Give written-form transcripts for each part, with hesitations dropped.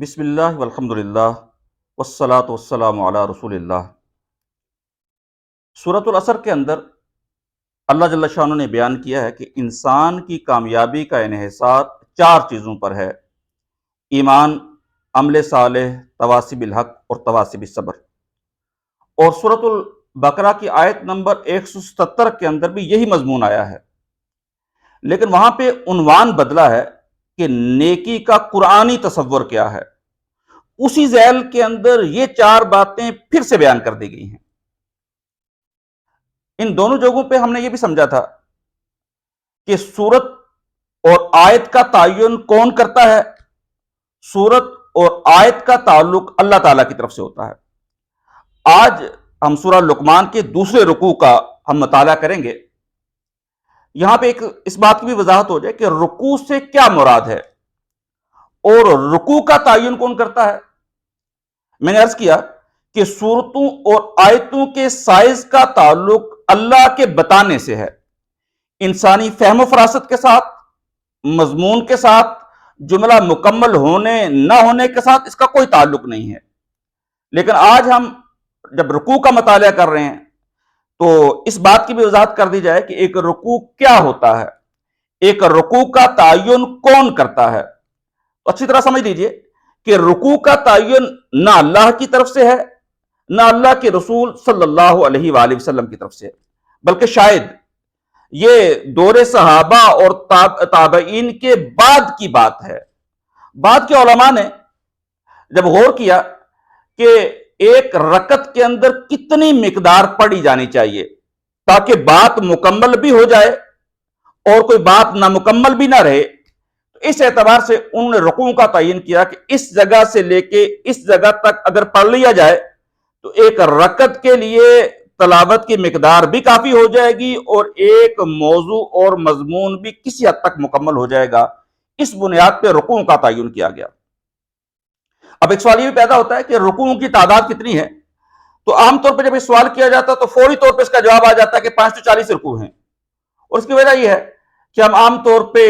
بسم اللہ والحمد للہ والصلاة والسلام علی رسول اللہ۔ سورۃ العصر کے اندر اللہ جل شانہ نے بیان کیا ہے کہ انسان کی کامیابی کا انحصار چار چیزوں پر ہے: ایمان، عمل صالح، تواصی بالحق اور تواصی بالصبر۔ اور سورۃ البقرہ کی آیت نمبر 177 کے اندر بھی یہی مضمون آیا ہے، لیکن وہاں پہ عنوان بدلا ہے کہ نیکی کا قرآنی تصور کیا ہے۔ اسی ذیل کے اندر یہ چار باتیں پھر سے بیان کر دی گئی ہیں۔ ان دونوں جگہوں پہ ہم نے یہ بھی سمجھا تھا کہ سورت اور آیت کا تعین کون کرتا ہے؟ سورت اور آیت کا تعلق اللہ تعالیٰ کی طرف سے ہوتا ہے۔ آج ہم سورہ لقمان کے دوسرے رکوع کا ہم مطالعہ کریں گے۔ یہاں پہ اس بات کی بھی وضاحت ہو جائے کہ رکوع سے کیا مراد ہے اور رکوع کا تعین کون کرتا ہے۔ میں نے عرض کیا کہ سورتوں اور آیتوں کے سائز کا تعلق اللہ کے بتانے سے ہے، انسانی فہم و فراست کے ساتھ، مضمون کے ساتھ، جملہ مکمل ہونے نہ ہونے کے ساتھ اس کا کوئی تعلق نہیں ہے۔ لیکن آج ہم جب رکوع کا مطالعہ کر رہے ہیں تو اس بات کی بھی وضاحت کر دی جائے کہ ایک رکوع کیا ہوتا ہے، ایک رکوع کا تعین کون کرتا ہے۔ تو اچھی طرح سمجھ لیجئے کہ رکوع کا تعین نہ اللہ کی طرف سے ہے، نہ اللہ کے رسول صلی اللہ علیہ وآلہ وسلم کی طرف سے ہے، بلکہ شاید یہ دور صحابہ اور تابعین کے بعد کی بات ہے۔ بعد کے علماء نے جب غور کیا کہ ایک رکعت کے اندر کتنی مقدار پڑھی جانی چاہیے تاکہ بات مکمل بھی ہو جائے اور کوئی بات نامکمل بھی نہ رہے، اس اعتبار سے انہوں نے رکوع کا تعین کیا کہ اس جگہ سے لے کے اس جگہ تک اگر پڑھ لیا جائے تو ایک رکعت کے لیے تلاوت کی مقدار بھی کافی ہو جائے گی اور ایک موضوع اور مضمون بھی کسی حد تک مکمل ہو جائے گا۔ اس بنیاد پہ رکوع کا تعین کیا گیا۔ اب ایک سوال یہ بھی پیدا ہوتا ہے کہ رکوع کی تعداد کتنی ہے؟ تو عام طور پہ جب یہ سوال کیا جاتا ہے تو فوری طور پہ اس کا جواب آ جاتا ہے کہ 540 رکوع ہیں، اور اس کی وجہ یہ ہے کہ ہم عام طور پہ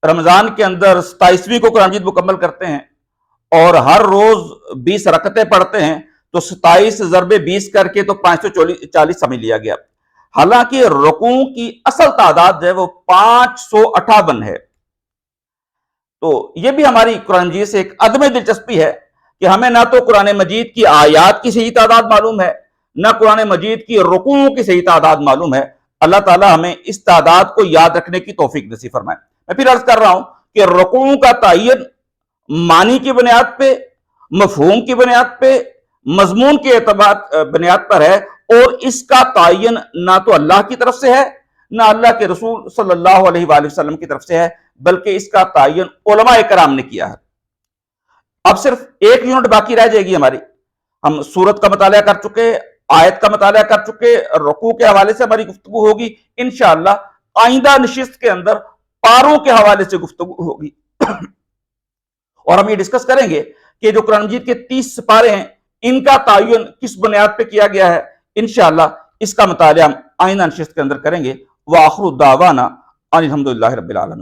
رمضان کے اندر 27ویں کو قرآن مجید مکمل کرتے ہیں اور ہر روز 20 رکعتیں پڑھتے ہیں، تو 27 ضرب 20 کر کے تو 540 سمجھ لیا گیا۔ حالانکہ رکوع کی اصل تعداد جو ہے وہ 558 ہے۔ تو یہ بھی ہماری قرآن مجید سے ایک عدم دلچسپی ہے کہ ہمیں نہ تو قرآن مجید کی آیات کی صحیح تعداد معلوم ہے، نہ قرآن مجید کی رکوعوں کی صحیح تعداد معلوم ہے۔ اللہ تعالی ہمیں اس تعداد کو یاد رکھنے کی توفیق نصیب فرمائے۔ میں پھر عرض کر رہا ہوں کہ رکوع کا تعین معنی کی بنیاد پہ، مفہوم کی بنیاد پہ، مضمون کے بنیاد پر ہے، اور اس کا تعین نہ تو اللہ کی طرف سے ہے نہ اللہ کے رسول صلی اللہ علیہ وآلہ وسلم کی طرف سے ہے، بلکہ اس کا تعین علماء کرام نے کیا ہے۔ اب صرف ایک یونٹ باقی رہ جائے گی ہماری۔ ہم سورت کا مطالعہ کر چکے، آیت کا مطالعہ کر چکے، رکوع کے حوالے سے ہماری گفتگو ہوگی۔ انشاءاللہ آئندہ نشست کے اندر پاروں کے حوالے سے گفتگو ہوگی اور ہم یہ ڈسکس کریں گے کہ جو قرآن مجید کے 30 سپارے ہیں ان کا تعین کس بنیاد پہ کیا گیا ہے۔ انشاءاللہ اس کا مطالعہ ہم آئندہ نشست کے اندر کریں گے۔ وآخر دعوانا ان الحمدللہ رب العالمین۔